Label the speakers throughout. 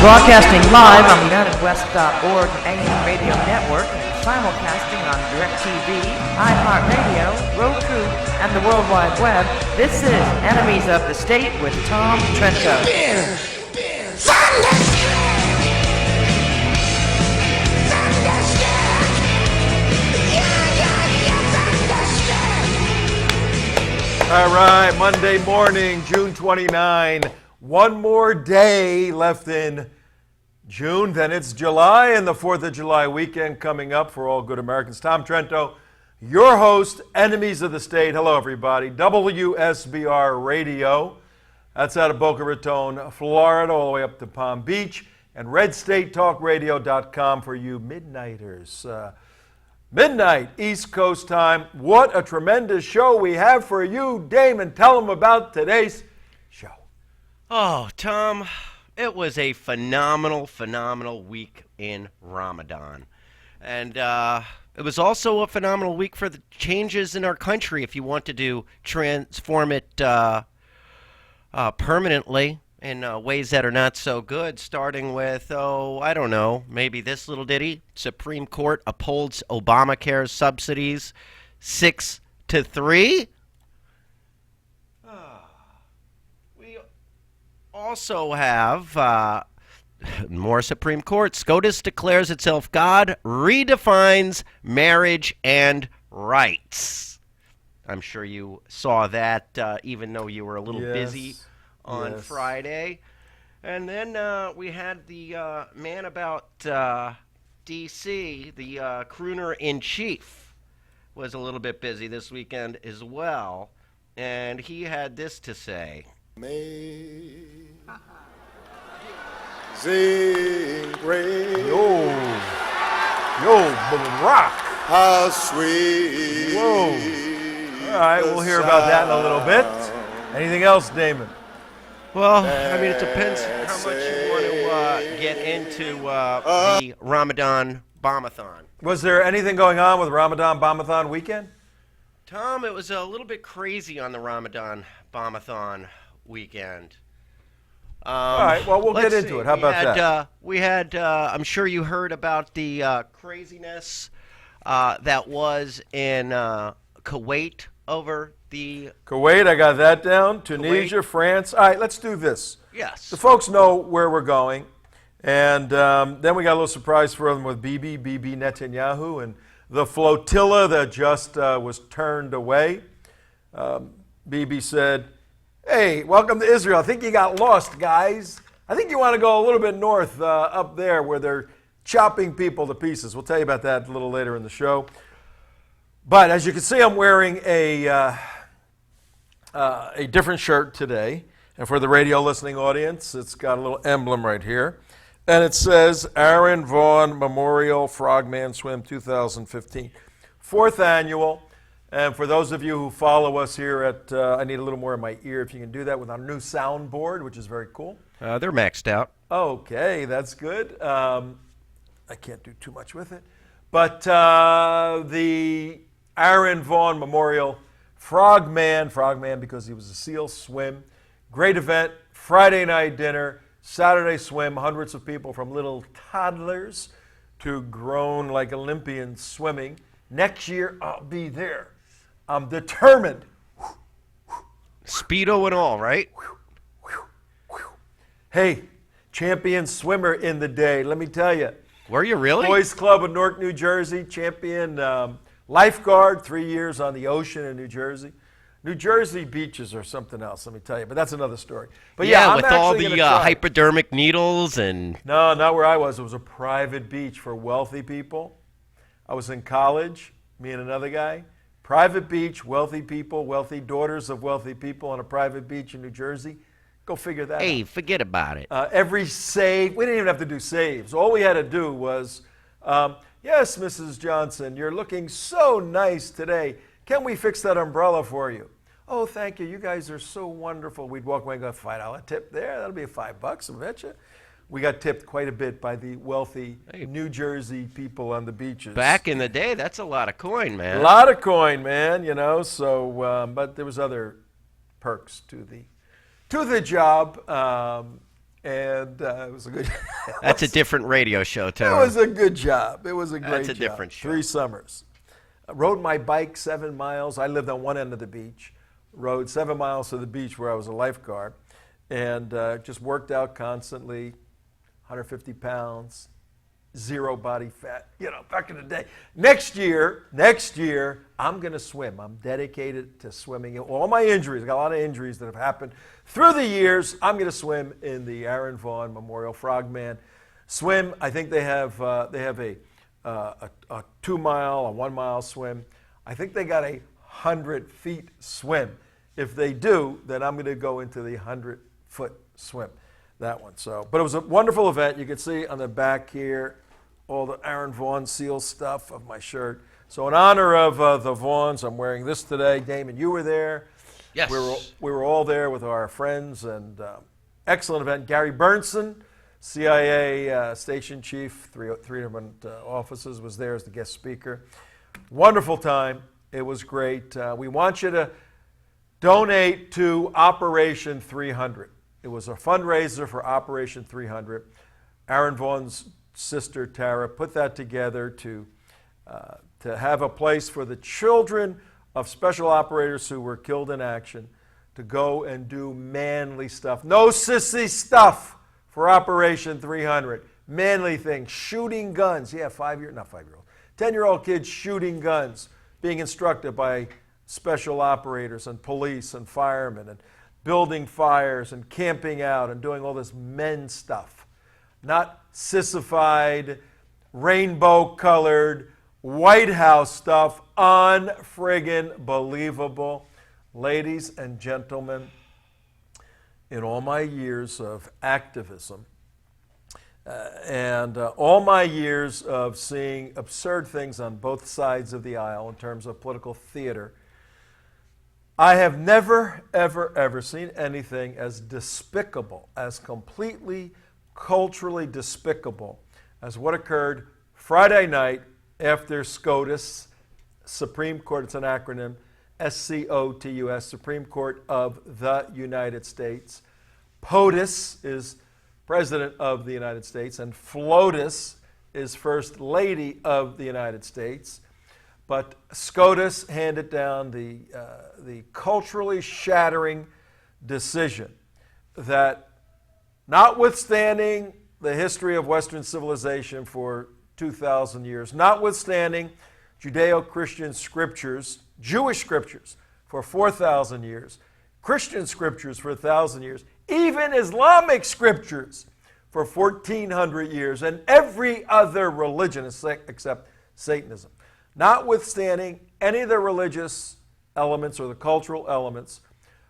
Speaker 1: Broadcasting live on the UnitedWest.org AM radio network and simulcasting on DirecTV, iHeartRadio, Roku, and the World Wide Web, this is Enemies of the State with Tom Trento.
Speaker 2: All right, Monday morning, June 29. One more day left in June, then it's July, and the 4th of July weekend coming up for all good Americans. Tom Trento, your host, Enemies of the State. Hello, everybody. WSBR Radio. That's out of Boca Raton, Florida, all the way up to Palm Beach. And RedStateTalkRadio.com for you midnighters. Midnight East Coast time. What a tremendous show we have for you. Damon, tell them about today's show.
Speaker 3: Oh, Tom, it was a phenomenal week in Ramadan. And it was also a phenomenal week for the changes in our country if you want to transform it permanently in ways that are not so good, starting with, I don't know, maybe this little ditty. Supreme Court upholds Obamacare subsidies 6-3. We also have more Supreme Court. SCOTUS declares itself God, redefines marriage and rights. I'm sure you saw that, even though you were a little busy on Friday. And then we had the man about D.C., the crooner-in-chief, was a little bit busy this weekend as well. And he had this to say.
Speaker 2: Amazing grace. Yo, rock.
Speaker 4: How sweet.
Speaker 2: Whoa. All right, we'll hear about that in a little bit. Anything else, Damon?
Speaker 3: Well, I mean, it depends how much you want to get into the Ramadan Bombathon.
Speaker 2: Was there anything going on with Ramadan Bombathon weekend?
Speaker 3: Tom, it was a little bit crazy on the Ramadan Bombathon weekend.
Speaker 2: All right, well, we'll get into it. How about that?
Speaker 3: We had, I'm sure you heard about the craziness that was in Kuwait over the...
Speaker 2: Kuwait, I got that down. Tunisia, France. All right, let's do this.
Speaker 3: Yes.
Speaker 2: The folks know where we're going. And then we got a little surprise for them with Bibi Netanyahu, and the flotilla that just was turned away. Bibi said, hey, welcome to Israel. I think you got lost, guys. I think you want to go a little bit north up there where they're chopping people to pieces. We'll tell you about that a little later in the show. But as you can see, I'm wearing a different shirt today. And for the radio listening audience, it's got a little emblem right here. And it says Aaron Vaughn Memorial Frogman Swim 2015. 4th annual. And for those of you who follow us here at, I need a little more in my ear, if you can do that with our new soundboard, which is very cool.
Speaker 3: They're maxed out.
Speaker 2: Okay, that's good. I can't do too much with it. But the Aaron Vaughn Memorial Frogman because he was a SEAL swim. Great event, Friday night dinner, Saturday swim, hundreds of people from little toddlers to grown like Olympians swimming. Next year, I'll be there. I'm determined.
Speaker 3: Speedo and all, right?
Speaker 2: Hey, champion swimmer in the day, let me tell you.
Speaker 3: Were you really?
Speaker 2: Boys Club of Newark, New Jersey, champion lifeguard, 3 years on the ocean in New Jersey. New Jersey beaches are something else, let me tell you, but that's another story. But
Speaker 3: yeah,
Speaker 2: I'm
Speaker 3: with all the
Speaker 2: hypodermic
Speaker 3: needles and...
Speaker 2: No, not where I was. It was a private beach for wealthy people. I was in college, me and another guy. Private beach, wealthy people, wealthy daughters of wealthy people on a private beach in New Jersey. Go figure that out.
Speaker 3: Hey, forget about it.
Speaker 2: Every save, we didn't even have to do saves. All we had to do was, yes, Mrs. Johnson, you're looking so nice today. Can we fix that umbrella for you? Oh, thank you. You guys are so wonderful. We'd walk away and go, $5 tip there. That'll be $5, I bet you. We got tipped quite a bit by the wealthy New Jersey people on the beaches.
Speaker 3: Back in the day, that's a lot of coin, man.
Speaker 2: A lot of coin, man, you know. So, but there was other perks to the job. and it was a good.
Speaker 3: That's a different radio show,
Speaker 2: It
Speaker 3: Tone.
Speaker 2: was a good job. It was a great job.
Speaker 3: That's a different show.
Speaker 2: 3 summers. I rode my bike 7 miles. I lived on one end of the beach. Rode 7 miles to the beach where I was a lifeguard, and just worked out constantly. 150 pounds, 0 body fat. Back in the day. Next year, I'm going to swim. I'm dedicated to swimming. All my injuries, I got a lot of injuries that have happened through the years. I'm going to swim in the Aaron Vaughn Memorial Frogman Swim. I think they have a 2 mile, a 1 mile swim. I think they got a 100 feet swim. If they do, then I'm going to go into the 100-foot swim. That one. But it was a wonderful event. You can see on the back here all the Aaron Vaughn seal stuff of my shirt. So in honor of the Vaughns, I'm wearing this today. Damon, you were there.
Speaker 3: Yes.
Speaker 2: We were all there with our friends, and excellent event. Gary Bernson, CIA station chief, three different offices, was there as the guest speaker. Wonderful time. It was great. We want you to donate to Operation 300. It was a fundraiser for Operation 300. Aaron Vaughn's sister, Tara, put that together to have a place for the children of special operators who were killed in action to go and do manly stuff. No sissy stuff for Operation 300. Manly things, shooting guns. Yeah, 10-year-old kids shooting guns, being instructed by special operators and police and firemen, and building fires and camping out and doing all this men stuff. Not sissified, rainbow-colored, White House stuff. Unfriggin' believable. Ladies and gentlemen, in all my years of activism and all my years of seeing absurd things on both sides of the aisle in terms of political theater, I have never, ever, ever seen anything as despicable, as completely culturally despicable as what occurred Friday night after SCOTUS, Supreme Court, it's an acronym, SCOTUS, Supreme Court of the United States. POTUS is President of the United States, and FLOTUS is First Lady of the United States. But SCOTUS handed down the culturally shattering decision that, notwithstanding the history of Western civilization for 2,000 years, notwithstanding Judeo-Christian scriptures, Jewish scriptures for 4,000 years, Christian scriptures for 1,000 years, even Islamic scriptures for 1,400 years, and every other religion except Satanism. Notwithstanding any of the religious elements or the cultural elements,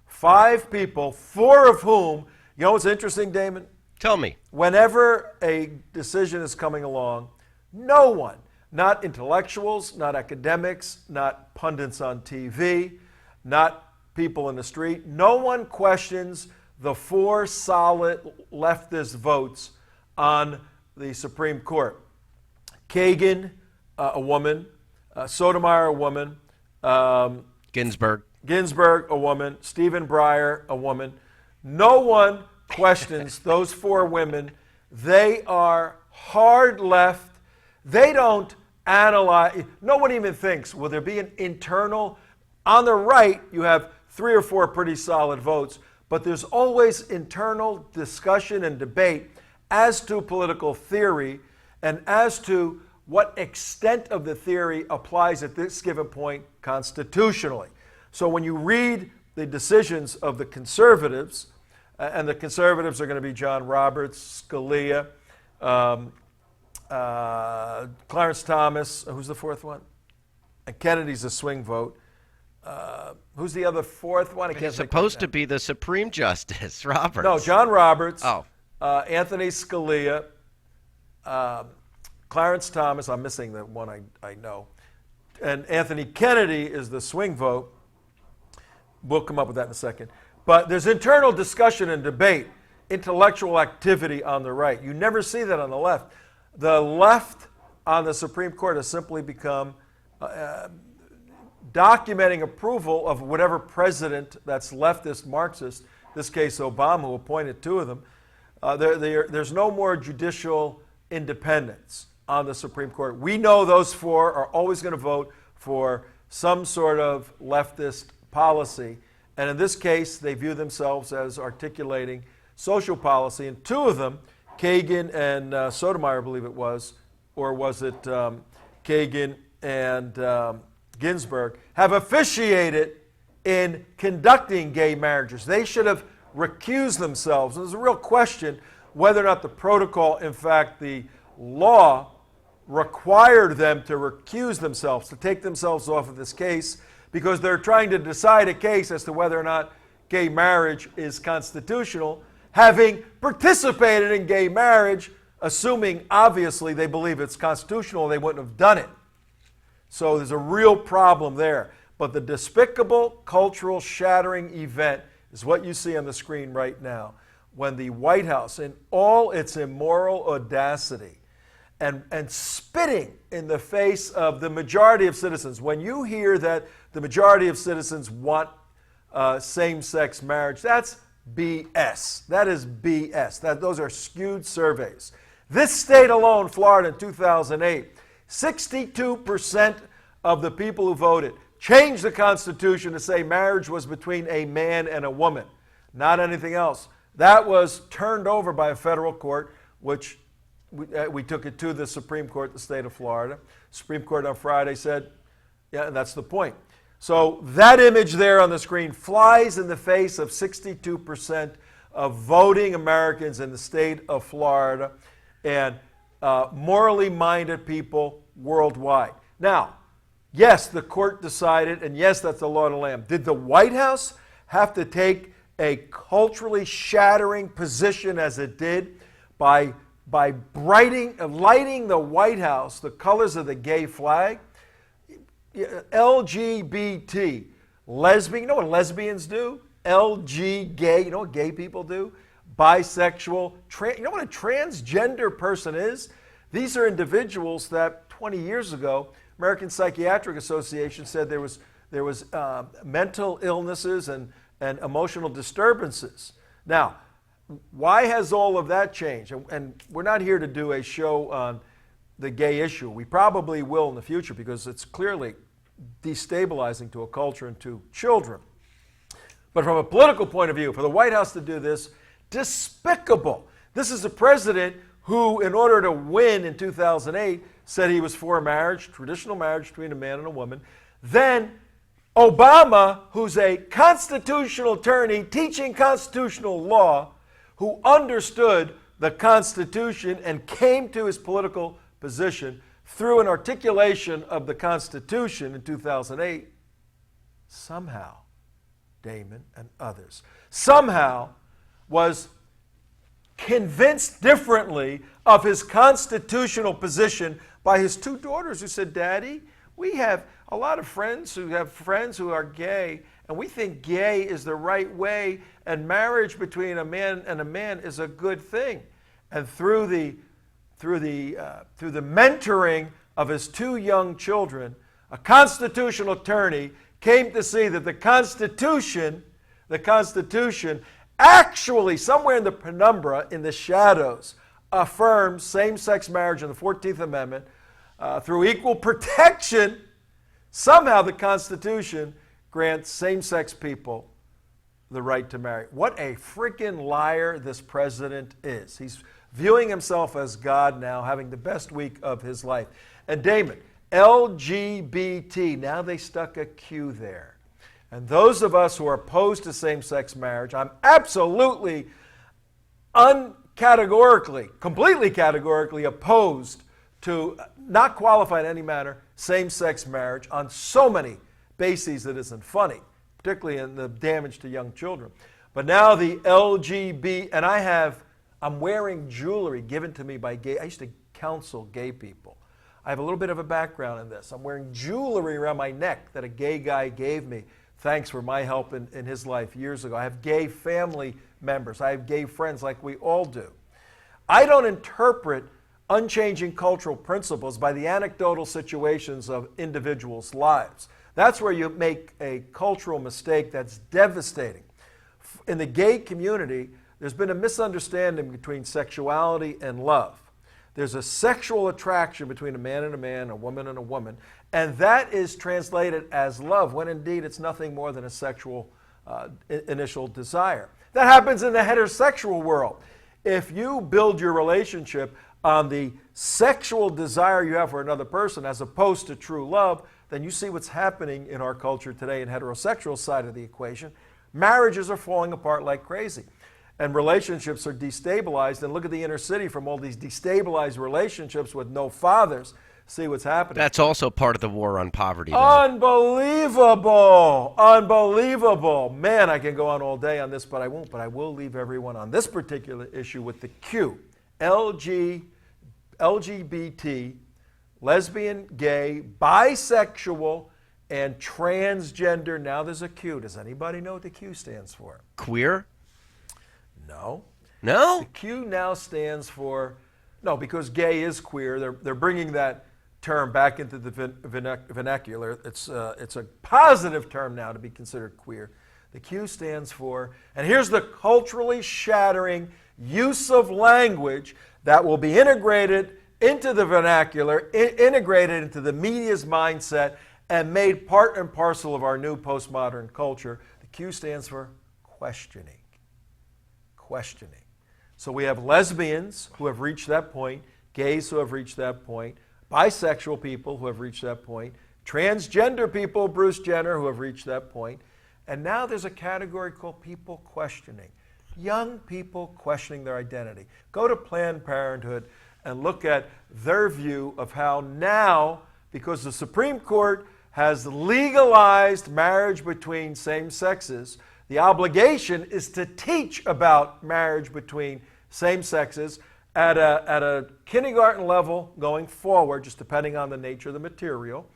Speaker 2: 5 people, 4 of whom, you know what's interesting, Damon?
Speaker 3: Tell me.
Speaker 2: Whenever a decision is coming along, no one, not intellectuals, not academics, not pundits on TV, not people in the street, no one questions the 4 solid leftist votes on the Supreme Court. Kagan, a woman. Sotomayor, a woman.
Speaker 3: Ginsburg,
Speaker 2: a woman. Stephen Breyer, a woman. No one questions those 4 women. They are hard left. They don't analyze. No one even thinks, will there be an internal? On the right, you have 3 or 4 pretty solid votes, but there's always internal discussion and debate as to political theory and as to what extent of the theory applies at this given point constitutionally. So when you read the decisions of the conservatives, and the conservatives are going to be John Roberts, Scalia, Clarence Thomas, who's the 4th one? And Kennedy's a swing vote. Who's the other 4th one?
Speaker 3: He's supposed to be the Supreme Justice, Roberts.
Speaker 2: No, John Roberts.
Speaker 3: Oh.
Speaker 2: Anthony Scalia, Clarence Thomas, I'm missing the one I know, and Anthony Kennedy is the swing vote. We'll come up with that in a second. But there's internal discussion and debate, intellectual activity on the right. You never see that on the left. The left on the Supreme Court has simply become documenting approval of whatever president that's leftist, Marxist, in this case Obama, who appointed 2 of them, There's no more judicial independence on the Supreme Court. We know those four are always going to vote for some sort of leftist policy. And in this case, they view themselves as articulating social policy. And two of them, Kagan and Sotomayor, I believe it was, or was it Kagan and Ginsburg, have officiated in conducting gay marriages. They should have recused themselves. And there's a real question whether or not the protocol, in fact, the law required them to recuse themselves, to take themselves off of this case, because they're trying to decide a case as to whether or not gay marriage is constitutional, having participated in gay marriage, assuming obviously they believe it's constitutional, they wouldn't have done it. So there's a real problem there. But the despicable cultural shattering event is what you see on the screen right now, when the White House, in all its immoral audacity, and spitting in the face of the majority of citizens. When you hear that the majority of citizens want same-sex marriage, that's BS. That is BS. Those are skewed surveys. This state alone, Florida, in 2008, 62% of the people who voted changed the Constitution to say marriage was between a man and a woman, not anything else. That was turned over by a federal court, which we took it to the Supreme Court, the state of Florida. Supreme Court on Friday said, yeah, that's the point. So that image there on the screen flies in the face of 62% of voting Americans in the state of Florida and morally minded people worldwide. Now, yes, the court decided, and yes, that's the law of the land. Did the White House have to take a culturally shattering position as it did by lighting the White House the colors of the gay flag? LGBT, lesbian, you know what lesbians do? LG, gay, you know what gay people do? Bisexual, you know what a transgender person is? These are individuals that 20 years ago, American Psychiatric Association said there was mental illnesses and emotional disturbances. Now, why has all of that changed? And we're not here to do a show on the gay issue. We probably will in the future because it's clearly destabilizing to a culture and to children. But from a political point of view, for the White House to do this, despicable. This is a president who, in order to win in 2008, said he was for marriage, traditional marriage between a man and a woman. Then Obama, who's a constitutional attorney teaching constitutional law, who understood the Constitution and came to his political position through an articulation of the Constitution in 2008, somehow, Damon and others, somehow was convinced differently of his constitutional position by his two daughters who said, Daddy, we have a lot of friends who are gay, and we think gay is the right way, and marriage between a man and a man is a good thing. And through the mentoring of his two young children, a constitutional attorney came to see that the Constitution actually, somewhere in the penumbra, in the shadows, affirms same-sex marriage in the 14th Amendment through equal protection. Somehow the Constitution grants same-sex people the right to marry. What a freaking liar this president is. He's viewing himself as God now, having the best week of his life. And Damon, LGBT, now they stuck a Q there. And those of us who are opposed to same-sex marriage, I'm absolutely completely categorically opposed to, not qualify in any manner, same-sex marriage on so many bases that isn't funny, particularly in the damage to young children. But now the LGBT, and I'm wearing jewelry given to me by gay, I used to counsel gay people. I have a little bit of a background in this. I'm wearing jewelry around my neck that a gay guy gave me. Thanks for my help in his life years ago. I have gay family members. I have gay friends like we all do. I don't interpret unchanging cultural principles by the anecdotal situations of individuals' lives. That's where you make a cultural mistake that's devastating. In the gay community, there's been a misunderstanding between sexuality and love. There's a sexual attraction between a man and a man, a woman and a woman, and that is translated as love, when indeed it's nothing more than a sexual initial desire. That happens in the heterosexual world. If you build your relationship on the sexual desire you have for another person as opposed to true love, then you see what's happening in our culture today in heterosexual side of the equation. Marriages are falling apart like crazy, and relationships are destabilized. And look at the inner city from all these destabilized relationships with no fathers. See what's happening.
Speaker 3: That's also part of the war on poverty, though.
Speaker 2: Unbelievable. Unbelievable. Man, I can go on all day on this, but I won't. But I will leave everyone on this particular issue with the Q. LGBT, lesbian, gay, bisexual, and transgender. Now there's a Q. Does anybody know what the Q stands for?
Speaker 3: Queer?
Speaker 2: No.
Speaker 3: No?
Speaker 2: The Q now stands for, no, because gay is queer. They're bringing that term back into the vernacular. It's a positive term now to be considered queer. The Q stands for, and here's the culturally shattering use of language that will be integrated into the vernacular, integrated into the media's mindset, and made part and parcel of our new postmodern culture. The Q stands for questioning. Questioning. So we have lesbians who have reached that point, gays who have reached that point, bisexual people who have reached that point, transgender people, Bruce Jenner, who have reached that point, and now there's a category called people questioning. Young people questioning their identity. Go to Planned Parenthood and look at their view of how now, because the Supreme Court has legalized marriage between same sexes, the obligation is to teach about marriage between same sexes at a kindergarten level going forward, just depending on the nature of the material.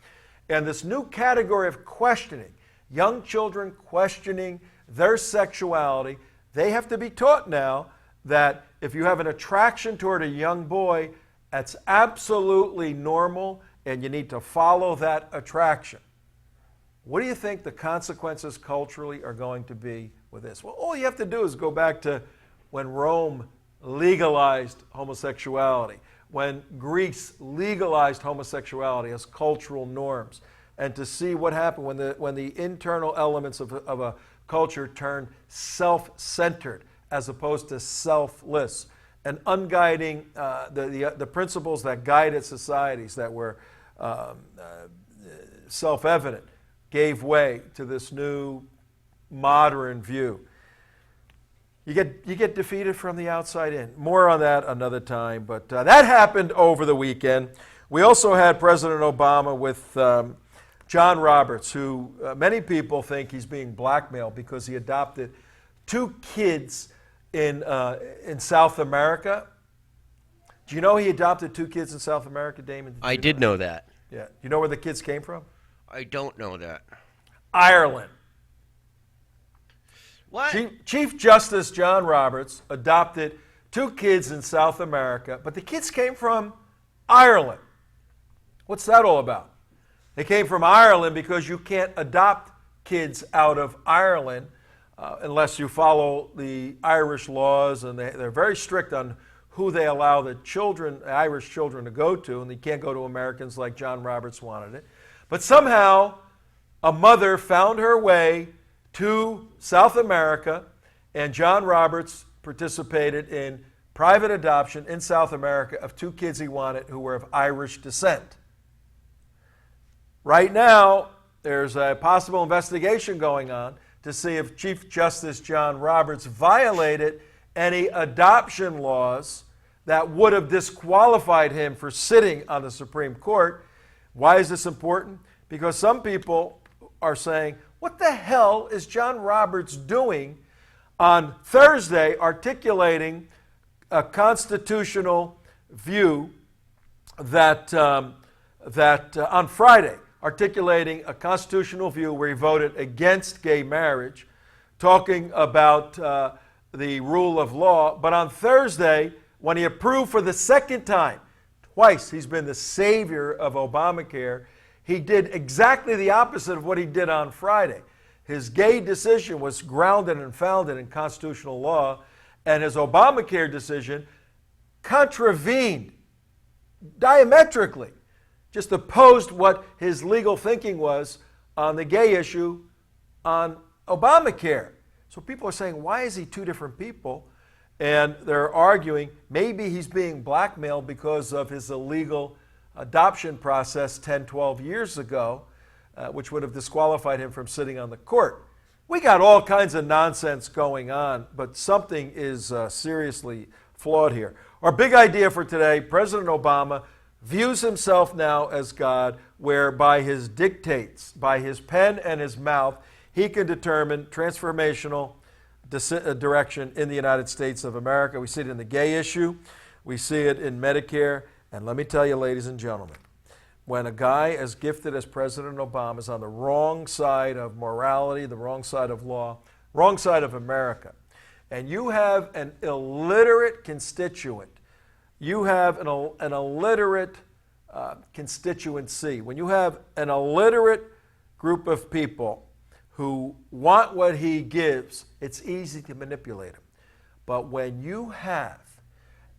Speaker 2: And this new category of questioning, young children questioning their sexuality, they have to be taught now that if you have an attraction toward a young boy, that's absolutely normal and you need to follow that attraction. What do you think the consequences culturally are going to be with this? Well, all you have to do is go back to when Rome legalized homosexuality, when Greece legalized homosexuality as cultural norms, and to see what happened when the internal elements of a culture turned self-centered as opposed to selfless, and unguiding the principles that guided societies that were self-evident gave way to this new modern view. You get defeated from the outside in. More on that another time, but that happened over the weekend. We also had President Obama with John Roberts, who many people think he's being blackmailed because he adopted 2 kids in South America. Do you know he adopted 2 kids in South America, Damon?
Speaker 3: I did know that.
Speaker 2: Yeah. You know where the kids came from?
Speaker 3: I don't know that.
Speaker 2: Ireland.
Speaker 3: What?
Speaker 2: Chief Justice John Roberts adopted 2 kids in South America, but the kids came from Ireland. What's that all about? They came from Ireland because you can't adopt kids out of Ireland unless you follow the Irish laws, and they're very strict on who they allow the children, Irish children, to go to, and they can't go to Americans like John Roberts wanted it. But somehow, a mother found her way to South America, and John Roberts participated in private adoption in South America of 2 kids he wanted who were of Irish descent. Right now, there's a possible investigation going on to see if Chief Justice John Roberts violated any adoption laws that would have disqualified him for sitting on the Supreme Court. Why is this important? Because some people are saying, what the hell is John Roberts doing on Thursday articulating a constitutional view that on Friday, articulating a constitutional view where he voted against gay marriage, talking about the rule of law. But on Thursday, when he approved for the second time, twice he's been the savior of Obamacare, he did exactly the opposite of what he did on Friday. His gay decision was grounded and founded in constitutional law, And his Obamacare decision contravened diametrically, just opposed what his legal thinking was on the gay issue on Obamacare. So people are saying, why is he two different people? And they're arguing maybe he's being blackmailed because of his illegal adoption process 10, 12 years ago, which would have disqualified him from sitting on the court. We got all kinds of nonsense going on, but something is seriously flawed here. Our big idea for today, President Obama views himself now as God, where by his dictates, by his pen and his mouth, he can determine transformational direction in the United States of America. We see it in the gay issue. We see it in Medicare. And let me tell you, ladies and gentlemen, when a guy as gifted as President Obama is on the wrong side of morality, the wrong side of law, wrong side of America, and you have an illiterate constituent, you have an illiterate constituency, when you have an illiterate group of people who want what he gives, it's easy to manipulate him. But when you have,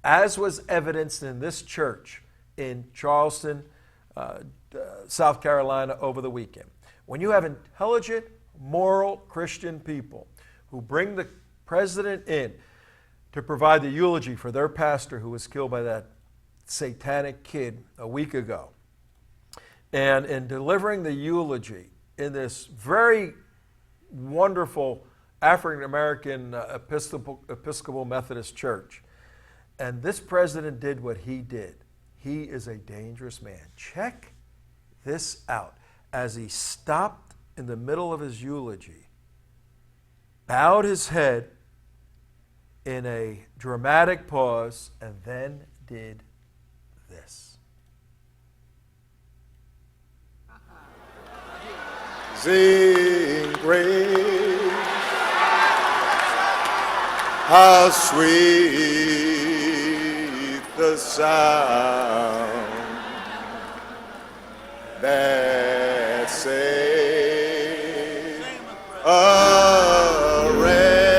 Speaker 2: as was evidenced in this church in Charleston, South Carolina over the weekend, when you have intelligent, moral Christian people who bring the president in to provide the eulogy for their pastor who was killed by that satanic kid a week ago, and in delivering the eulogy in this very wonderful African-American Episcopal Methodist Church, and this president did what he did, he is a dangerous man. Check this out. As he stopped in the middle of his eulogy, bowed his head in a dramatic pause, and then did this.
Speaker 4: Sing praise, how sweet the sound that saved a wretch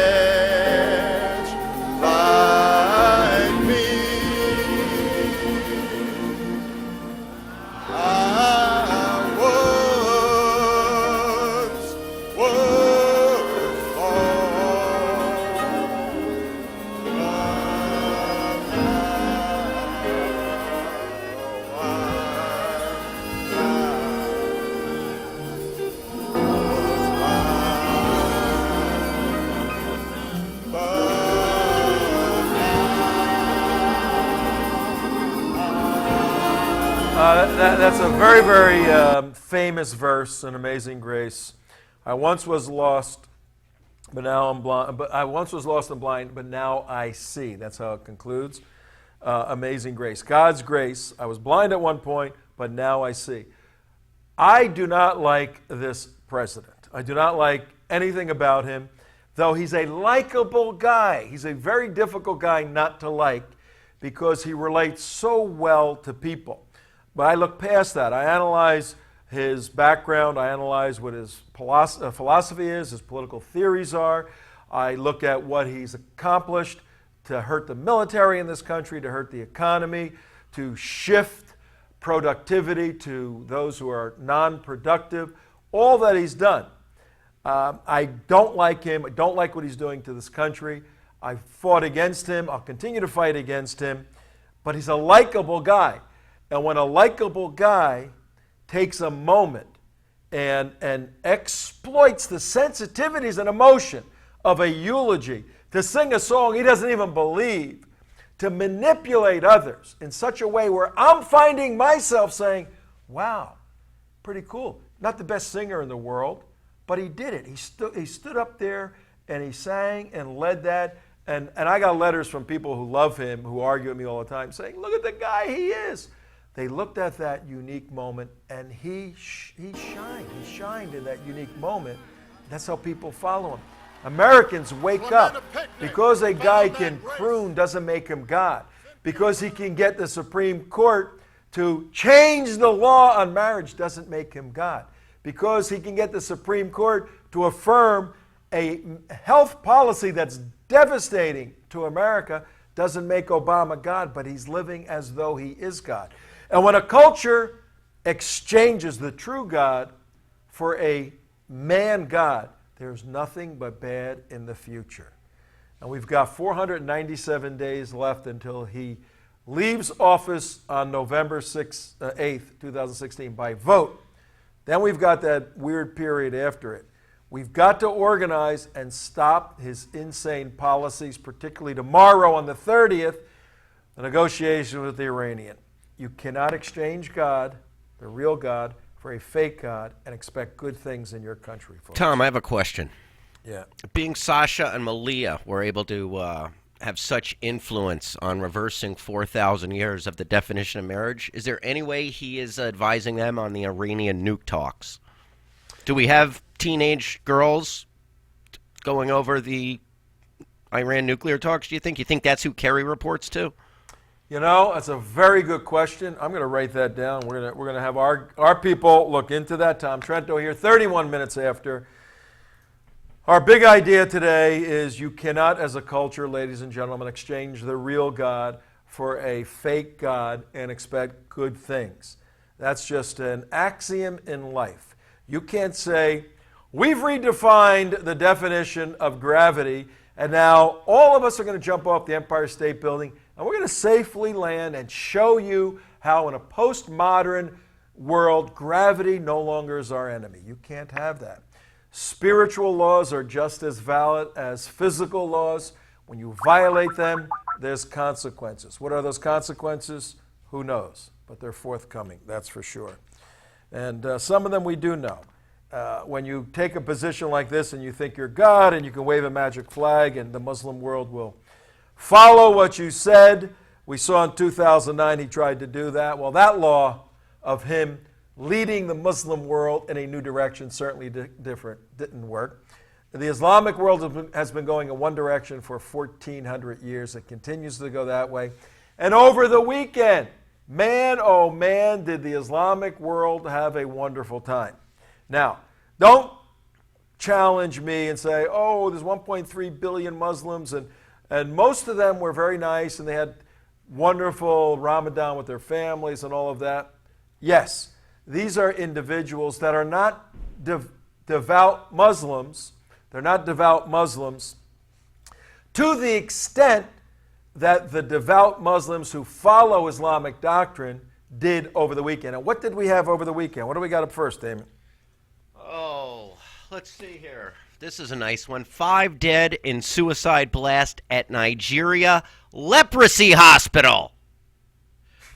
Speaker 4: like me. I once was
Speaker 2: That's a very, very famous verse in Amazing Grace. I once was lost, but now I'm blind. But I once was lost and blind, but now I see. That's how it concludes. Amazing Grace. God's grace. I was blind at one point, but now I see. I do not like this president. I do not like anything about him, though he's a likable guy. He's a very difficult guy not to like because he relates so well to people. But I look past that. I analyze his background. I analyze what his philosophy is, his political theories are. I look at what he's accomplished to hurt the military in this country, to hurt the economy, to shift productivity to those who are non-productive, all that he's done. I don't like him. I don't like what he's doing to this country. I fought against him. I'll continue to fight against him. But he's a likable guy. And when a likable guy takes a moment and exploits the sensitivities and emotion of a eulogy to sing a song he doesn't even believe, to manipulate others in such a way where I'm finding myself saying, wow, pretty cool. Not the best singer in the world, but he did it. He stood up there and he sang and led that. And I got letters from people who love him, who argue with me all the time, saying, look at the guy he is. They looked at that unique moment, and he shined. He shined in that unique moment. That's how people follow him. Americans wake up. Because a guy can croon doesn't make him God. Because he can get the Supreme Court to change the law on marriage doesn't make him God. Because he can get the Supreme Court to affirm a health policy that's devastating to America doesn't make Obama God, but he's living as though he is God. And when a culture exchanges the true God for a man God, there's nothing but bad in the future. And we've got 497 days left until he leaves office on November 8th, 2016 by vote. Then we've got that weird period after it. We've got to organize and stop his insane policies, particularly tomorrow on the 30th, the negotiation with the Iranian. You cannot exchange God, the real God, for a fake God and expect good things in your country, folks.
Speaker 3: Tom, I have a question.
Speaker 2: Yeah.
Speaker 3: Being Sasha and Malia were able to have such influence on reversing 4,000 years of the definition of marriage, is there any way he is advising them on the Iranian nuke talks? Do we have teenage girls going over the Iran nuclear talks, do you think? You think that's who Kerry reports to?
Speaker 2: You know, that's a very good question. I'm going to write that down. We're going to have our people look into that. Tom Trento here, 31 minutes after. Our big idea today is you cannot, as a culture, ladies and gentlemen, exchange the real God for a fake God and expect good things. That's just an axiom in life. You can't say, we've redefined the definition of gravity, and now all of us are going to jump off the Empire State Building, and we're going to safely land and show you how in a postmodern world, gravity no longer is our enemy. You can't have that. Spiritual laws are just as valid as physical laws. When you violate them, there's consequences. What are those consequences? Who knows? But they're forthcoming, that's for sure. And some of them we do know. When you take a position like this and you think you're God and you can wave a magic flag and the Muslim world will follow what you said. We saw in 2009 he tried to do that. Well, that law of him leading the Muslim world in a new direction certainly didn't work. The Islamic world has been going in one direction for 1,400 years. It continues to go that way. And over the weekend, man, oh man, did the Islamic world have a wonderful time. Now, don't challenge me and say, oh, there's 1.3 billion Muslims, and most of them were very nice, and they had wonderful Ramadan with their families and all of that. Yes, these are individuals that are not devout Muslims. They're not devout Muslims to the extent that the devout Muslims who follow Islamic doctrine did over the weekend. And what did we have over the weekend? What do we got up first, Damon?
Speaker 3: Oh, let's see here. This is a nice one. 5 dead in suicide blast at Nigeria leprosy hospital.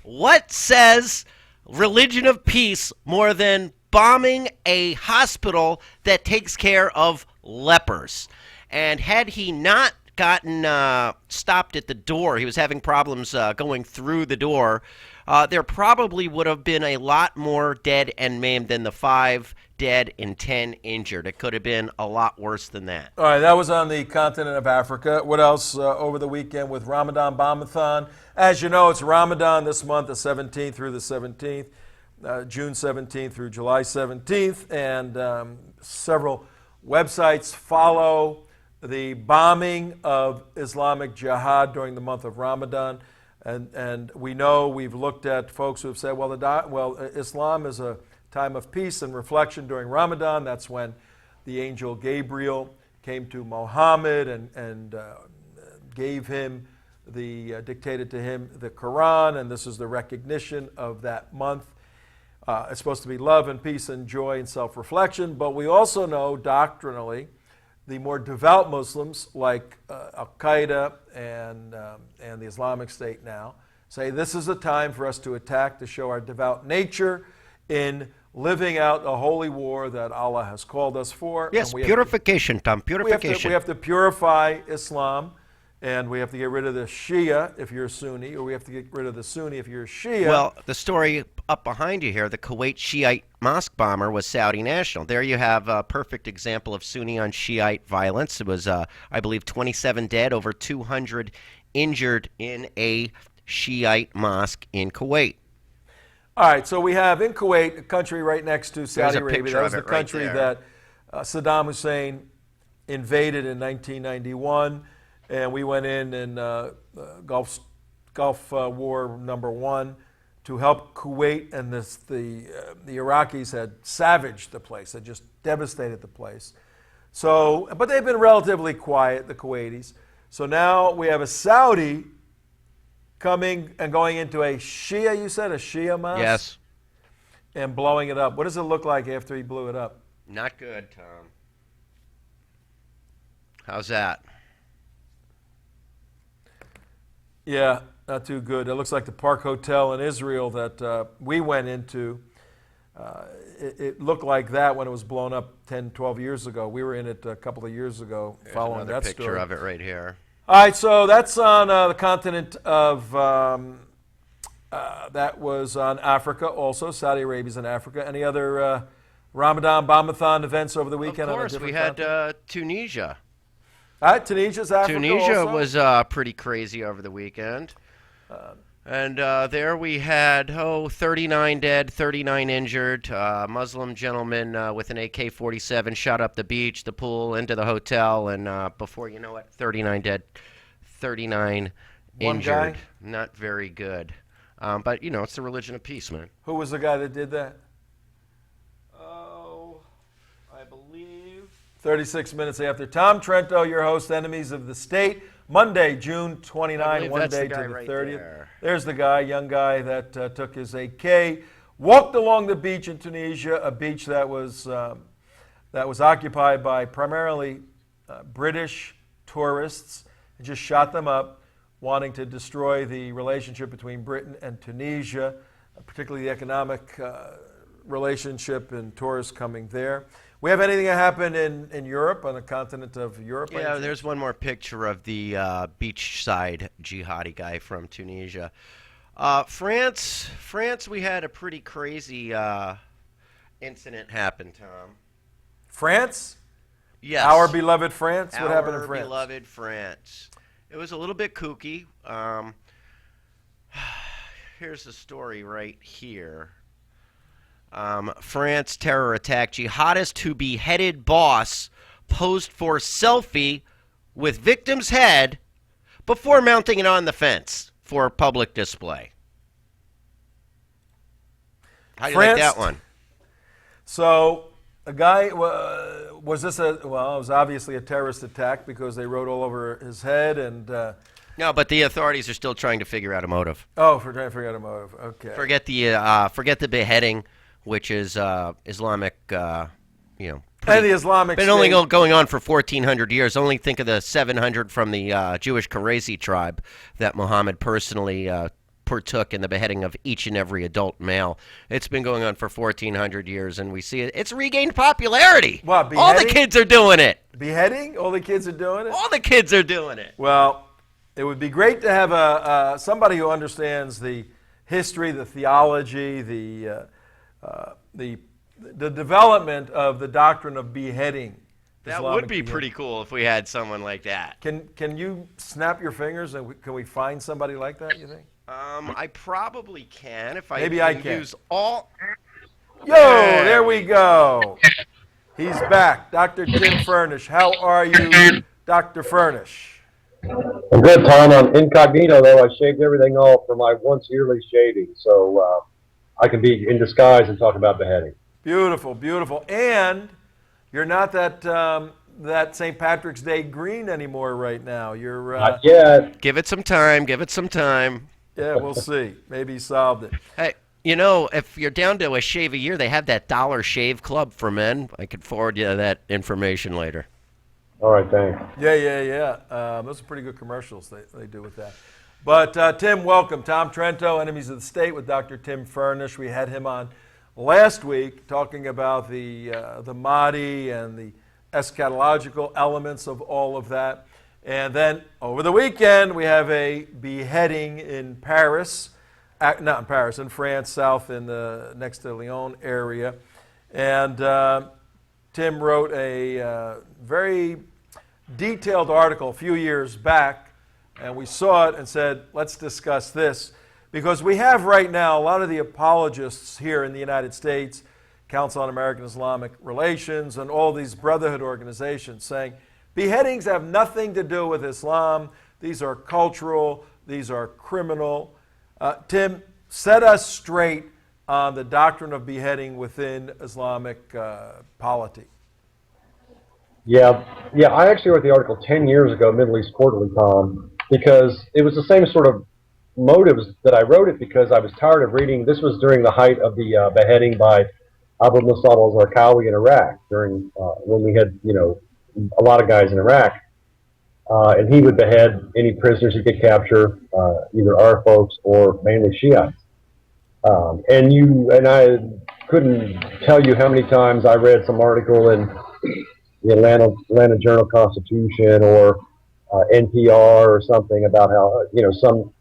Speaker 3: What says religion of peace more than bombing a hospital that takes care of lepers? And had he not gotten stopped at the door, he was having problems going through the door, there probably would have been a lot more dead and maimed than the 5 dead and 10 injured. It could have been a lot worse than that.
Speaker 2: All right, that was on the continent of Africa. What else over the weekend with Ramadan Bombathon? As you know, it's Ramadan this month, the 17th through the 17th, June 17th through July 17th, and several websites follow the bombing of Islamic jihad during the month of Ramadan. And we know, we've looked at folks who have said, well, Islam is a time of peace and reflection during Ramadan. That's when the angel Gabriel came to Muhammad and gave him dictated to him the Quran, and this is the recognition of that month. It's supposed to be love and peace and joy and self-reflection, but we also know doctrinally the more devout Muslims like Al-Qaeda and the Islamic State now say this is a time for us to attack, to show our devout nature in living out the holy war that Allah has called us for.
Speaker 3: Yes, purification, Tom, purification.
Speaker 2: We have to purify Islam, and we have to get rid of the Shia if you're Sunni, or we have to get rid of the Sunni if you're Shia.
Speaker 3: Well, the story up behind you here, the Kuwait Shiite mosque bomber was Saudi national. There you have a perfect example of Sunni on Shiite violence. It was, I believe, 27 dead, over 200 injured in a Shiite mosque in Kuwait.
Speaker 2: All right, so we have in Kuwait, a country right next to Saudi Arabia. That was the country
Speaker 3: right
Speaker 2: that Saddam Hussein invaded in 1991. and we went in Gulf War #1 to help Kuwait, and the Iraqis had savaged the place, had just devastated the place. So, but they've been relatively quiet, the Kuwaitis. So now we have a Saudi coming and going into a Shia, you said, a Shia mosque?
Speaker 3: Yes.
Speaker 2: And blowing it up. What does it look like after he blew it up?
Speaker 3: Not good, Tom. How's that?
Speaker 2: Yeah, not too good. It looks like the Park Hotel in Israel that we went into. It looked like that when it was blown up 10, 12 years ago. We were in it a couple of years ago.
Speaker 3: There's
Speaker 2: following
Speaker 3: another
Speaker 2: that
Speaker 3: picture
Speaker 2: story.
Speaker 3: of it right here.
Speaker 2: All right, so that's on the continent of, that was on Africa also. Saudi Arabia's in Africa. Any other Ramadan bombathon events over the weekend?
Speaker 3: Of
Speaker 2: on a
Speaker 3: course, we
Speaker 2: different
Speaker 3: had
Speaker 2: continent?
Speaker 3: Tunisia.
Speaker 2: All right, Tunisia's Africa
Speaker 3: Tunisia
Speaker 2: also.
Speaker 3: was pretty crazy over the weekend. And there we had, 39 dead, 39 injured. Muslim gentleman with an AK-47 shot up the beach, the pool, into the hotel, and before you know it, 39 dead, 39
Speaker 2: One
Speaker 3: injured.
Speaker 2: guy?
Speaker 3: Not very good. But, it's the religion of peace, man.
Speaker 2: Who was the guy that did that?
Speaker 3: Oh, I believe...
Speaker 2: 36 minutes after. Tom Trento, your host, Enemies of the State. Monday, June 29, one
Speaker 3: that's
Speaker 2: day
Speaker 3: the
Speaker 2: to
Speaker 3: guy
Speaker 2: the
Speaker 3: right
Speaker 2: 30th.
Speaker 3: there.
Speaker 2: There's the guy, young guy that took his AK, walked along the beach in Tunisia, a beach that was occupied by primarily British tourists, and just shot them up, wanting to destroy the relationship between Britain and Tunisia, particularly the economic relationship and tourists coming there. We have anything that happened in Europe, on the continent of Europe?
Speaker 3: Yeah, there's one more picture of the beachside jihadi guy from Tunisia. France, we had a pretty crazy incident happen, Tom.
Speaker 2: France?
Speaker 3: Yes.
Speaker 2: Our beloved France? What happened in
Speaker 3: Our
Speaker 2: France?
Speaker 3: beloved France. It was a little bit kooky. Here's the story right here. France terror attack. Jihadist who beheaded boss posed for selfie with victim's head before mounting it on the fence for public display. How do you like that one?
Speaker 2: So, a guy, was this it was obviously a terrorist attack because they wrote all over his head and...
Speaker 3: No, but the authorities are still trying to figure out a motive.
Speaker 2: for trying to figure out a motive. Okay.
Speaker 3: Forget the beheading, which is Islamic,
Speaker 2: And the Islamic
Speaker 3: been
Speaker 2: State.
Speaker 3: only going on for 1,400 years. Only think of the 700 from the Jewish Qurayshi tribe that Muhammad personally partook in the beheading of each and every adult male. It's been going on for 1,400 years, and we see it. It's regained popularity.
Speaker 2: What,
Speaker 3: All the
Speaker 2: beheading?
Speaker 3: kids are doing it.
Speaker 2: Beheading? All the kids are doing it?
Speaker 3: All the kids are doing it.
Speaker 2: Well, it would be great to have somebody who understands the history, the theology, the development of the doctrine of beheading.
Speaker 3: That
Speaker 2: Islamic
Speaker 3: would be
Speaker 2: beheading.
Speaker 3: pretty cool if we had someone like that.
Speaker 2: Can you snap your fingers and can we find somebody like that, you think?
Speaker 3: I probably can if I
Speaker 2: Maybe I can.
Speaker 3: use all.
Speaker 2: Yo, there we go. He's back. Dr. Tim Furnish. How are you, Dr. Furnish?
Speaker 5: I'm good, Tom. I'm incognito, though. I shaved everything off for my once yearly shaving, so I can be in disguise and talk about beheading.
Speaker 2: Beautiful, beautiful. And you're not that St. Patrick's Day green anymore right now. You're
Speaker 5: Not yet.
Speaker 3: Give it some time. Give it some time.
Speaker 2: yeah, we'll see. Maybe he solved it.
Speaker 3: Hey, if you're down to a shave a year, they have that Dollar Shave Club for men. I could forward you that information later.
Speaker 5: All right, thanks.
Speaker 2: Yeah. Those are pretty good commercials they do with that. But Tim, welcome. Tom Trento, Enemies of the State, with Dr. Tim Furnish. We had him on last week talking about the Mahdi and the eschatological elements of all of that. And then over the weekend, we have a beheading in Paris, not in Paris, in France, south in the next to Lyon area. And Tim wrote a very detailed article a few years back, and we saw it and said, let's discuss this. Because we have right now a lot of the apologists here in the United States, Council on American Islamic Relations, and all these brotherhood organizations saying, Beheadings have nothing to do with Islam. These are cultural, these are criminal. Tim, set us straight on the doctrine of beheading within Islamic polity.
Speaker 5: Yeah, I actually wrote the article 10 years ago, Middle East Quarterly, Tom, because it was the same sort of motives that I wrote it, because I was tired of reading. This was during the height of the beheading by Abu Musab al-Zarqawi in Iraq, during when we had, a lot of guys in Iraq. And he would behead any prisoners he could capture, either our folks or mainly Shiites. And I couldn't tell you how many times I read some article in the Atlanta Journal-Constitution or NPR or something about how, some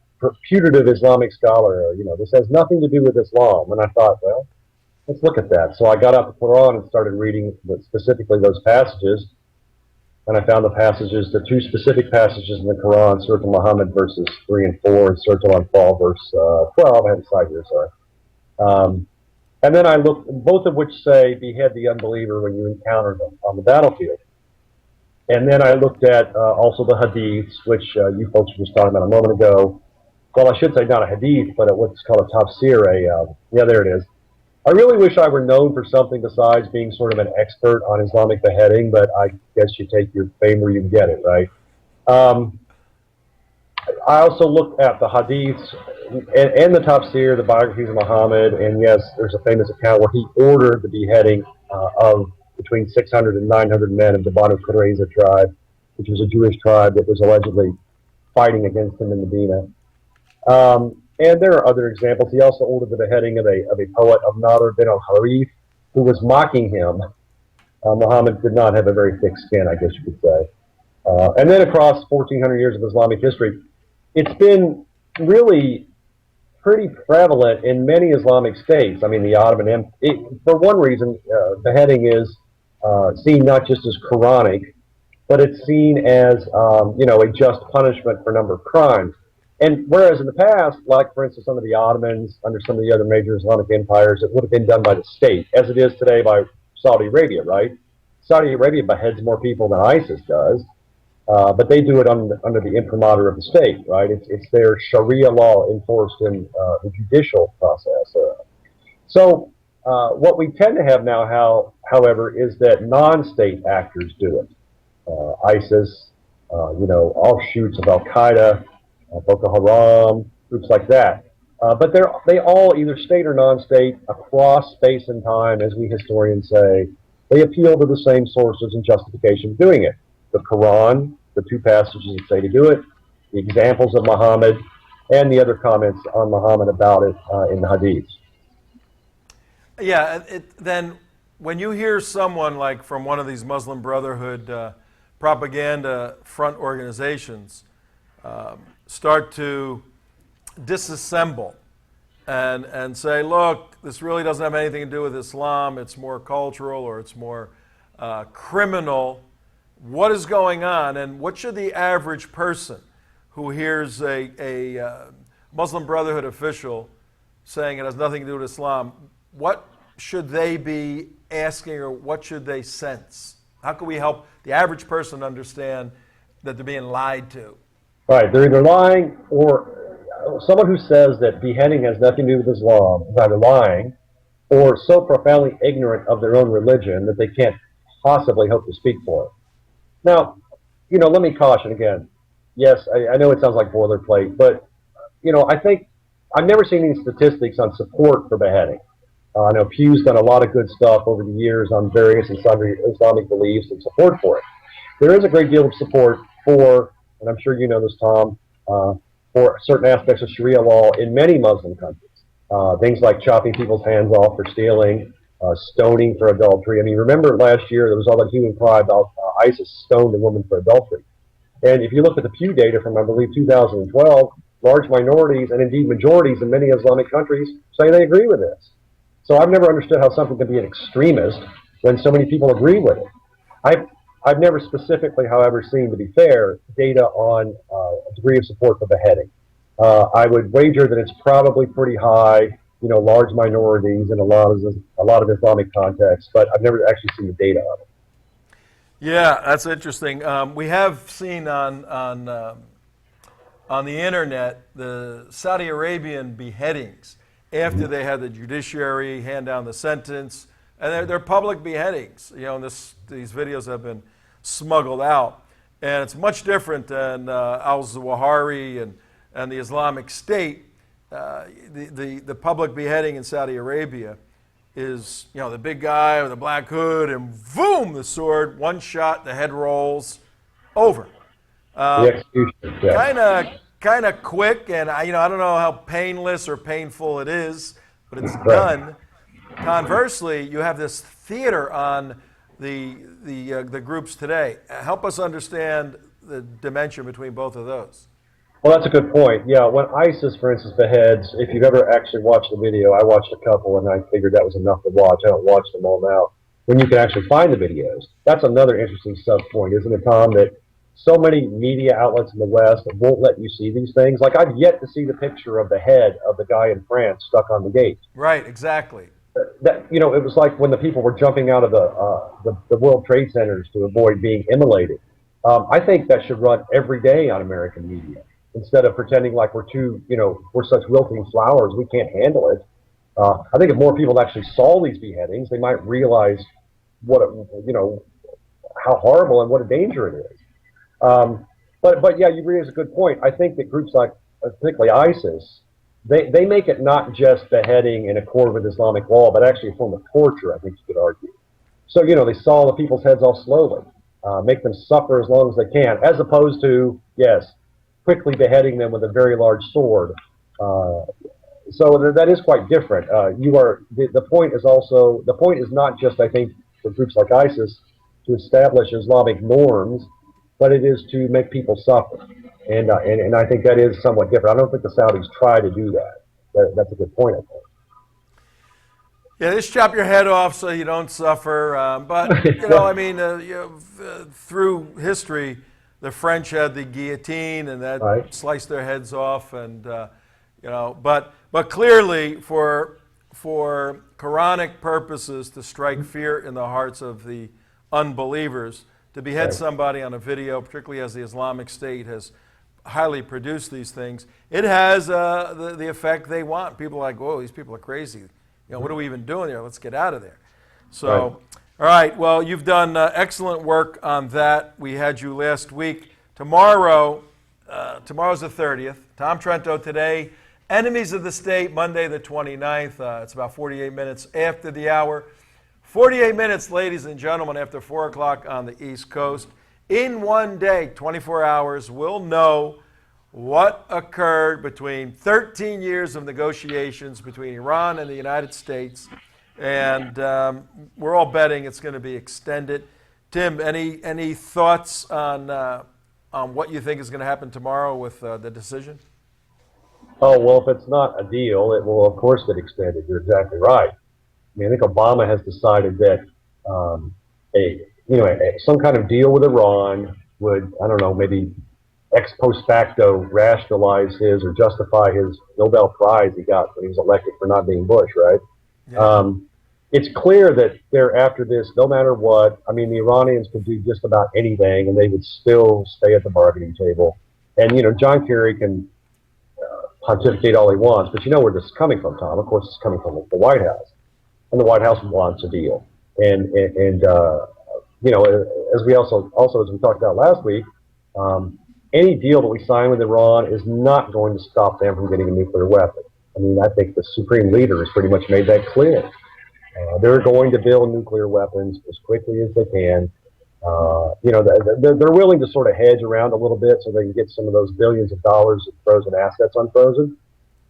Speaker 5: putative Islamic scholar, this has nothing to do with Islam. And I thought, well, let's look at that. So I got out the Quran and started reading specifically those passages. And I found the two specific passages in the Quran, Surah Muhammad verses 3 and 4, and Surah Al-Anfal verse 12. I have a side here, sorry. And then I looked, both of which say, behead the unbeliever when you encounter them on the battlefield. And then I looked at also the hadiths, which you folks were just talking about a moment ago. Well, I should say not a hadith, but what's called a tafsir. There it is. I really wish I were known for something besides being sort of an expert on Islamic beheading, but I guess you take your fame where you can get it, right? I also looked at the hadiths and the tafsir, the biographies of Muhammad, and yes, there's a famous account where he ordered the beheading of between 600 and 900 men of the Banu Qurayza tribe, which was a Jewish tribe that was allegedly fighting against him in Medina. And there are other examples. He also ordered the beheading of a poet, of Nadr bin al-Harith, who was mocking him. Muhammad did not have a very thick skin, I guess you could say. And then across 1,400 years of Islamic history, it's been really pretty prevalent in many Islamic states. I mean, the Ottoman Empire, for one reason, beheading is seen not just as Quranic, but it's seen as, a just punishment for a number of crimes. And whereas in the past, like, for instance, some of the Ottomans, under some of the other major Islamic empires, it would have been done by the state, as it is today by Saudi Arabia, right? Saudi Arabia beheads more people than ISIS does, but they do it under the imprimatur of the state, right? It's their Sharia law enforced in the judicial process. So what we tend to have now, however, is that non-state actors do it. ISIS, offshoots of Al-Qaeda, Boko Haram, groups like that. But they all, either state or non-state, across space and time, as we historians say, they appeal to the same sources and justification of doing it. The Quran, the two passages that say to do it, the examples of Muhammad, and the other comments on Muhammad about it in the Hadiths.
Speaker 2: Yeah, then when you hear someone like from one of these Muslim Brotherhood propaganda front organizations start to disassemble and say, look, this really doesn't have anything to do with Islam, it's more cultural or it's more criminal. What is going on, and what should the average person who hears a Muslim Brotherhood official saying it has nothing to do with Islam, what should they be asking, or what should they sense? How can we help the average person understand that they're being lied to?
Speaker 5: Right, they're either lying, or someone who says that beheading has nothing to do with Islam is either lying or so profoundly ignorant of their own religion that they can't possibly hope to speak for it. Now, let me caution again. Yes, I know it sounds like boilerplate, but, I think I've never seen any statistics on support for beheading. I know Pew's done a lot of good stuff over the years on various Islamic beliefs and support for it. There is a great deal of support for, and I'm sure you know this, Tom, for certain aspects of Sharia law in many Muslim countries. Things like chopping people's hands off for stealing, stoning for adultery. I mean, remember last year there was all that hue and cry about ISIS stoned a woman for adultery. And if you look at the Pew data from, I believe, 2012, large minorities and indeed majorities in many Islamic countries say they agree with this. So I've never understood how something can be an extremist when so many people agree with it. I've never specifically, however, seen, to be fair, data on a degree of support for beheading. I would wager that it's probably pretty high, large minorities in a lot of Islamic contexts, but I've never actually seen the data on it.
Speaker 2: Yeah, that's interesting. We have seen on the internet the Saudi Arabian beheadings after they had the judiciary hand down the sentence, and they're public beheadings. You know, and these videos have been smuggled out, and it's much different than al-Zawahiri and the Islamic State. The public beheading in Saudi Arabia is, you know, the big guy with the black hood, and boom, the sword, one shot, the head rolls, over.
Speaker 5: The execution. Yeah.
Speaker 2: Kind of quick, and I don't know how painless or painful it is, but it's
Speaker 5: Right.
Speaker 2: done. Conversely, you have this theater on the groups today. Help us understand the dimension between both of those.
Speaker 5: Well, that's a good point. Yeah, when ISIS, for instance, beheads, if you've ever actually watched the video, I watched a couple and I figured that was enough to watch. I don't watch them all now. When you can actually find the videos, that's another interesting sub point, isn't it, Tom? That so many media outlets in the West won't let you see these things. Like, I've yet to see the picture of the head of the guy in France stuck on the gate.
Speaker 2: Right, exactly.
Speaker 5: That, you know, it was like when the people were jumping out of the World Trade Centers to avoid being immolated. I think that should run every day on American media, instead of pretending like we're such wilting flowers, we can't handle it. I think if more people actually saw these beheadings, they might realize how horrible and what a danger it is. But yeah, you raise a good point. I think that groups like, particularly ISIS, they make it not just beheading in accord with Islamic law, but actually a form of torture, I think you could argue. So, they saw the people's heads off slowly, make them suffer as long as they can, as opposed to, yes, quickly beheading them with a very large sword. So that is quite different. The point is not just, I think, for groups like ISIS to establish Islamic norms, but it is to make people suffer. And I think that is somewhat different. I don't think the Saudis try to do that. That's a good point, I think.
Speaker 2: Yeah, just chop your head off so you don't suffer. But, through history, the French had the guillotine, and that
Speaker 5: Right.
Speaker 2: sliced their heads off. And, but clearly for Quranic purposes, to strike fear in the hearts of the unbelievers, to behead
Speaker 5: Right.
Speaker 2: somebody on a video, particularly as the Islamic State has highly produced these things, it has the effect they want. People are like, whoa, these people are crazy. What are we even doing here? Let's get out of there. So,
Speaker 5: Right.
Speaker 2: all right, well, you've done excellent work on that. We had you last week. Tomorrow's the 30th. Tom Trento today. Enemies of the State, Monday the 29th. It's about 48 minutes after the hour. 48 minutes, ladies and gentlemen, after 4 o'clock on the East Coast. In one day, 24 hours, we'll know what occurred between 13 years of negotiations between Iran and the United States. And we're all betting it's going to be extended. Tim, any thoughts on what you think is going to happen tomorrow with the decision?
Speaker 5: Oh, well, if it's not a deal, it will, of course, get extended. You're exactly right. I mean, I think Obama has decided that some kind of deal with Iran would, I don't know, maybe ex post facto rationalize his or justify his Nobel Prize he got when he was elected for not being Bush, right?
Speaker 2: Yeah.
Speaker 5: It's clear that they're after this no matter what. I mean, the Iranians could do just about anything, and they would still stay at the bargaining table. And, John Kerry can pontificate all he wants, but you know where this is coming from, Tom. Of course, it's coming from the White House. And the White House wants a deal. And as we also as we talked about last week, any deal that we sign with Iran is not going to stop them from getting a nuclear weapon. I mean, I think the supreme leader has pretty much made that clear. They're going to build nuclear weapons as quickly as they can. They're willing to sort of hedge around a little bit so they can get some of those billions of dollars of frozen assets unfrozen.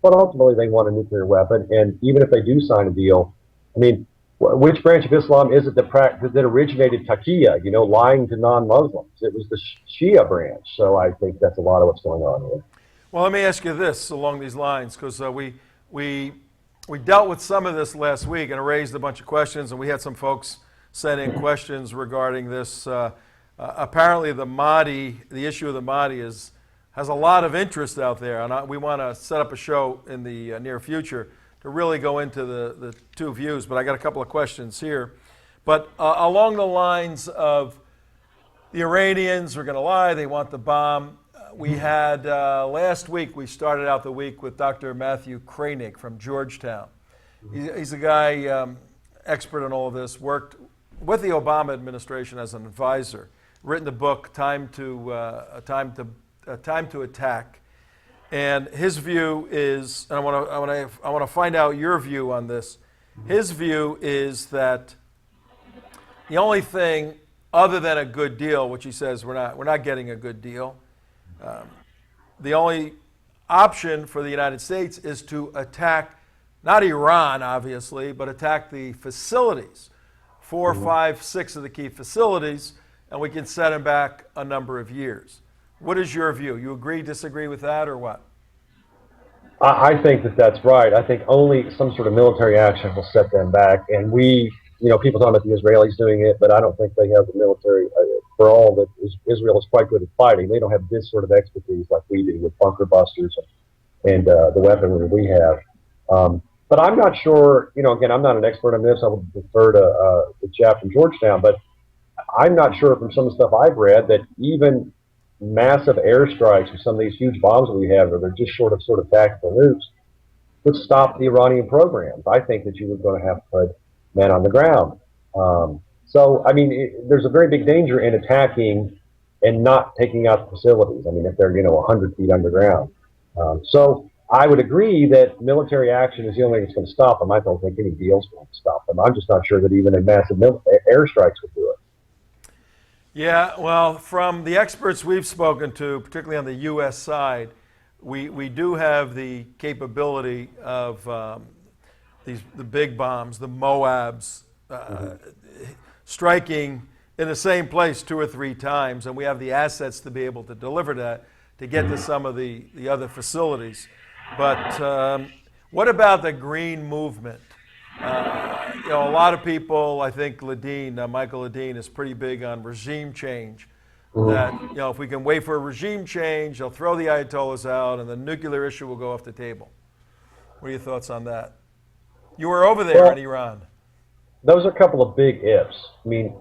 Speaker 5: But ultimately, they want a nuclear weapon. And even if they do sign a deal, I mean, which branch of Islam is it that originated taqiyya, lying to non-Muslims? It was the Shia branch. So I think that's a lot of what's going on here.
Speaker 2: Well, let me ask you this along these lines, because we dealt with some of this last week and it raised a bunch of questions, and we had some folks send in questions regarding this. Apparently, the issue of the Mahdi has a lot of interest out there, and we want to set up a show in the near future to really go into the two views, but I got a couple of questions here. But along the lines of The Iranians are going to lie. They want the bomb. We had last week, we started out the week with Dr. Matthew Kranig from Georgetown. He's a guy expert in all of this, worked with the Obama administration as an advisor, written the book Time to Attack. And his view is, and I want to find out your view on this. His view is that the only thing other than a good deal, which he says we're not getting a good deal, the only option for the United States is to attack not Iran, obviously, but attack the facilities, 4, 5, 6 of the key facilities, and we can set them back a number of years. What is your view? You agree, disagree with that, or what?
Speaker 5: I think that that's right. I think only some sort of military action will set them back. And people talk about the Israelis doing it, but I don't think they have the military. For all that Israel is quite good at fighting, they don't have this sort of expertise like we do with bunker busters and the weaponry we have. But I'm not sure. Again, I'm not an expert on this. I would defer to Jeff from Georgetown, but I'm not sure from some of the stuff I've read that even massive airstrikes with some of these huge bombs that we have, or they're just short of sort of tactical nukes, would stop the Iranian programs. I think that you were going to have to put men on the ground. There's a very big danger in attacking and not taking out the facilities. If they're 100 feet underground. So I would agree that military action is the only thing that's going to stop them. I don't think any deal's going to stop them. I'm just not sure that even a massive airstrikes would do it.
Speaker 2: Yeah, well, from the experts we've spoken to, particularly on the U.S. side, we do have the capability of the big bombs, the Moabs, striking in the same place 2 or 3 times, and we have the assets to be able to deliver that, to get to some of the other facilities. But what about the green movement? A lot of people, I think Michael Ledeen is pretty big on regime change. That, if we can wait for a regime change, they'll throw the Ayatollahs out and the nuclear issue will go off the table. What are your thoughts on that? You were over there in Iran.
Speaker 5: Those are a couple of big ifs. The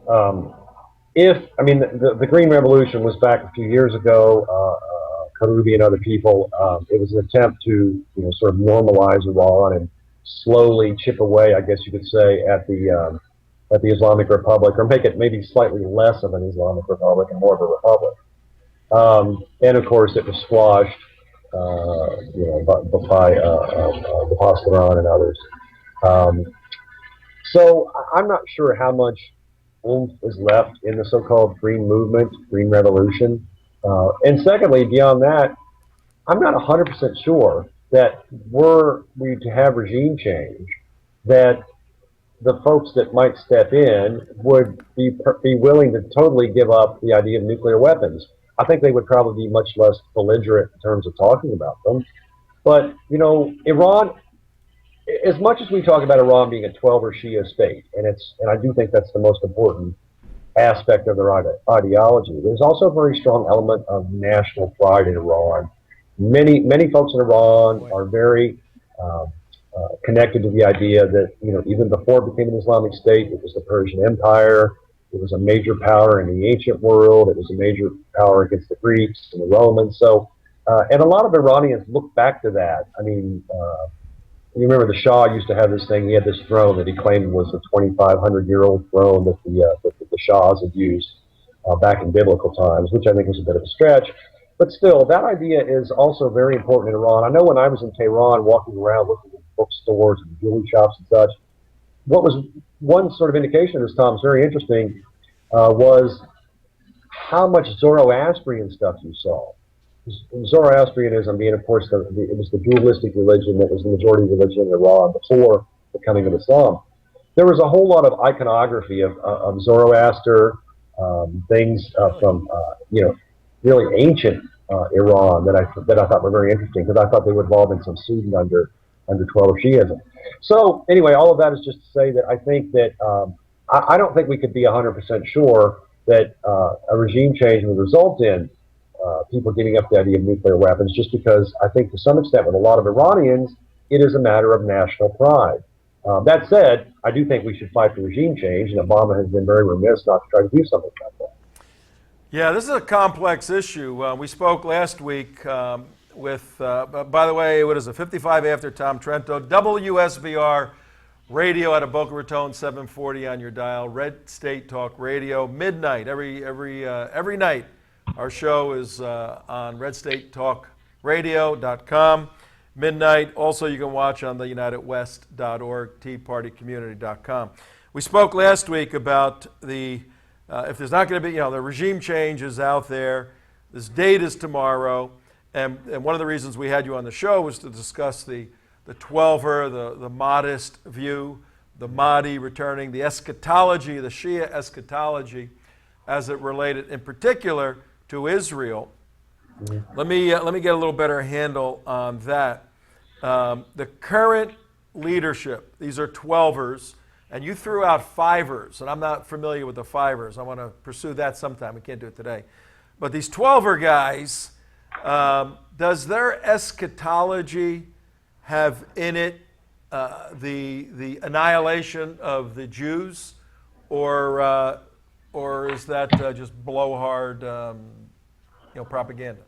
Speaker 5: Green Revolution was back a few years ago. Karoubi and other people. It was an attempt to, sort of normalize Iran and slowly chip away, I guess you could say, at the Islamic Republic, or make it maybe slightly less of an Islamic Republic and more of a republic. And of course, it was squashed, by the Pasdaran and others. So I'm not sure how much oomph is left in the so-called Green Movement, Green Revolution. And secondly, beyond that, I'm not 100% sure that were we to have regime change, that the folks that might step in would be willing to totally give up the idea of nuclear weapons. I think they would probably be much less belligerent in terms of talking about them. But, Iran, as much as we talk about Iran being a 12 or Shia state, and I do think that's the most important aspect of their ideology, there's also a very strong element of national pride in Iran. Many folks in Iran are very connected to the idea that, even before it became an Islamic state, it was the Persian Empire. It was a major power in the ancient world. It was a major power against the Greeks and the Romans. So, and a lot of Iranians look back to that. You remember the Shah used to have this thing. He had this throne that he claimed was a 2,500-year-old throne that the Shahs had used back in biblical times, which I think was a bit of a stretch. But still, that idea is also very important in Iran. I know when I was in Tehran, walking around looking at bookstores and jewelry shops and such, what was one sort of indication of this, Tom, is very interesting, was how much Zoroastrian stuff you saw. Zoroastrianism being, of course, it was the dualistic religion that was the majority religion in Iran before the coming of Islam. There was a whole lot of iconography of Zoroaster, things from really ancient Iran that I thought were very interesting, because I thought they would have all been subsumed under 12 Shiism. So anyway, all of that is just to say that I think that I don't think we could be 100% sure that a regime change would result in people giving up the idea of nuclear weapons, just because I think to some extent with a lot of Iranians, it is a matter of national pride. That said, I do think we should fight for regime change, and Obama has been very remiss not to try to do something about that.
Speaker 2: Yeah, this is a complex issue. We spoke last week with, by the way, what is it, 55 after Tom Trento, WSBR radio out of Boca Raton, 740 on your dial, Red State Talk Radio, midnight, every night. Our show is on redstatetalkradio.com, midnight. Also, you can watch on the unitedwest.org, teapartycommunity.com. We spoke last week about the if there's not going to be, the regime change is out there. This date is tomorrow. And one of the reasons we had you on the show was to discuss the 12er, the modest view, the Mahdi returning, the eschatology, the Shia eschatology, as it related in particular to Israel. Let me get a little better handle on that. The current leadership, these are 12ers, and you threw out 5ers, and I'm not familiar with the 5ers. I want to pursue that sometime. We can't do it today. But these 12er guys, does their eschatology have in it the annihilation of the Jews, or is that just blowhard, propaganda?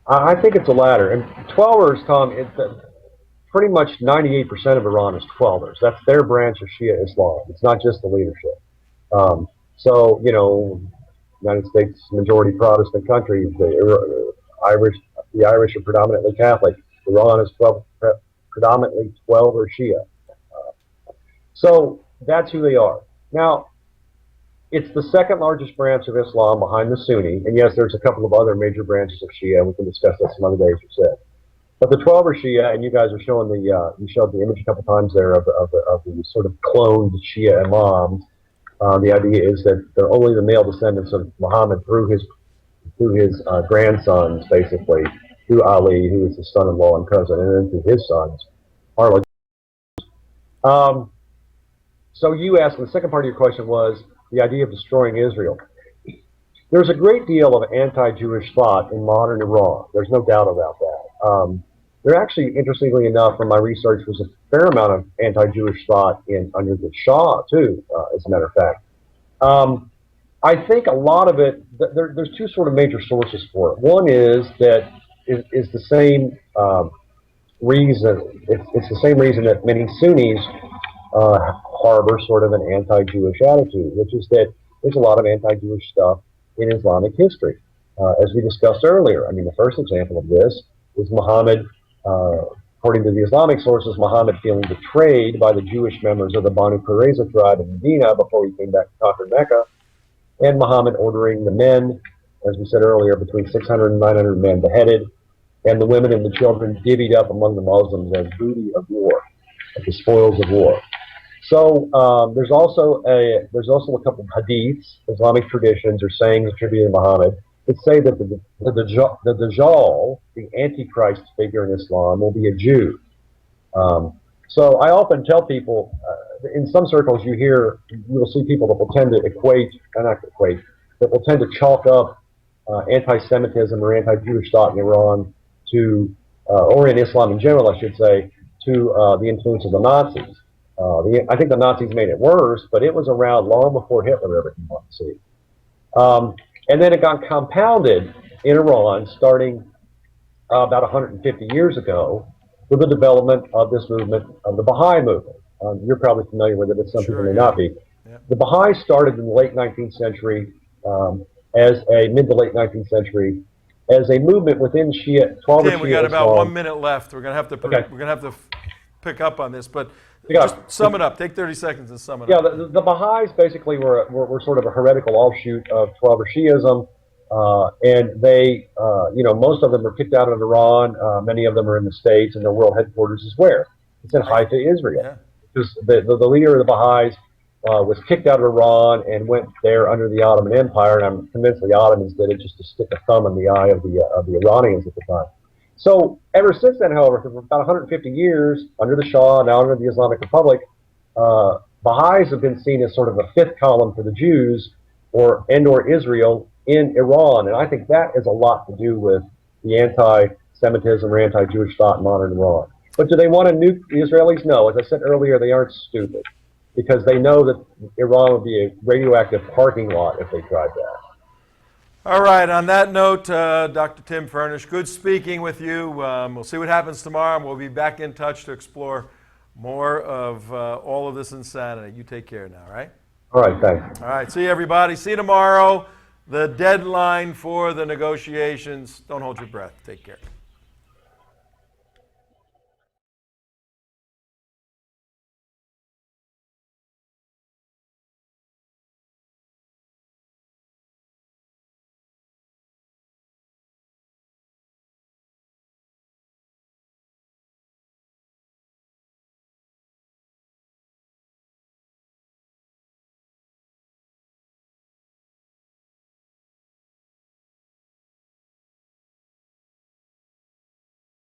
Speaker 5: I think it's the latter. And 12ers, Tom, pretty much 98% of Iran is 12ers. That's their branch of Shia Islam. It's not just the leadership. United States majority Protestant countries, the Irish are predominantly Catholic. Iran is predominantly 12 or Shia. So that's who they are. Now, it's the second largest branch of Islam behind the Sunni. And yes, there's a couple of other major branches of Shia, and we can discuss that some other days, you said. But the 12 are Shia, and you guys are showing you showed the image a couple times there of the sort of cloned Shia imams. The idea is that they're only the male descendants of Muhammad through his grandsons, basically, through Ali, who is his son-in-law and cousin, and then through his sons, Harlow. So you asked, the second part of your question was the idea of destroying Israel. There's a great deal of anti-Jewish thought in modern Iran. There's no doubt about that. There actually, interestingly enough, from my research, was a fair amount of anti-Jewish thought under the Shah, too, as a matter of fact. I think a lot of it, there's two sort of major sources for it. One is that is the same reason, it's the same reason that many Sunnis harbor sort of an anti-Jewish attitude, which is that there's a lot of anti-Jewish stuff in Islamic history. As we discussed earlier, I mean, the first example of this is Muhammad, according to the Islamic sources, Muhammad feeling betrayed by the Jewish members of the Banu Qurayza tribe in Medina before he came back to conquer Mecca, and Muhammad ordering the men, as we said earlier, between 600 and 900 men beheaded, and the women and the children divvied up among the Muslims as booty of war, as the spoils of war. So there's also a couple of hadiths, Islamic traditions or sayings attributed to Muhammad, that say that the Dajjal, the Antichrist figure in Islam, will be a Jew. So I often tell people, in some circles you'll see people that will tend to that will tend to chalk up anti-Semitism or anti-Jewish thought in Iran to, or in Islam in general, I should say, to the influence of the Nazis. I think the Nazis made it worse, but it was around long before Hitler ever came on the scene. And then it got compounded in Iran starting about 150 years ago with the development of this movement, of the Baha'i movement. You're probably familiar with it, but some people may not be. Yeah. The Baha'i started in the late 19th century, mid to late 19th century, as a movement within Shia. 12
Speaker 2: Dan, we got about 1 minute left. We're gonna have to pick up on this, but just sum it up. Take 30 seconds and sum it up.
Speaker 5: Yeah, the Baha'is basically were sort of a heretical offshoot of 12er Shi'ism, and they, most of them were kicked out of Iran. Many of them are in the States, and their world headquarters is where? It's in Haifa, Israel. Yeah. Because the leader of the Baha'is was kicked out of Iran and went there under the Ottoman Empire, and I'm convinced the Ottomans did it just to stick a thumb in the eye of the Iranians at the time. So ever since then, however, for about 150 years, under the Shah, now under the Islamic Republic, Baha'is have been seen as sort of a fifth column for the Jews or Israel in Iran. And I think that has a lot to do with the anti-Semitism or anti-Jewish thought in modern Iran. But do they want to nuke the Israelis? No. As I said earlier, they aren't stupid, because they know that Iran would be a radioactive parking lot if they tried that.
Speaker 2: All right, on that note, Dr. Tim Furnish, good speaking with you. We'll see what happens tomorrow, and we'll be back in touch to explore more of all of this insanity. You take care now, all right?
Speaker 5: All right, thanks.
Speaker 2: All right, see you, everybody. See you tomorrow. The deadline for the negotiations. Don't hold your breath. Take care.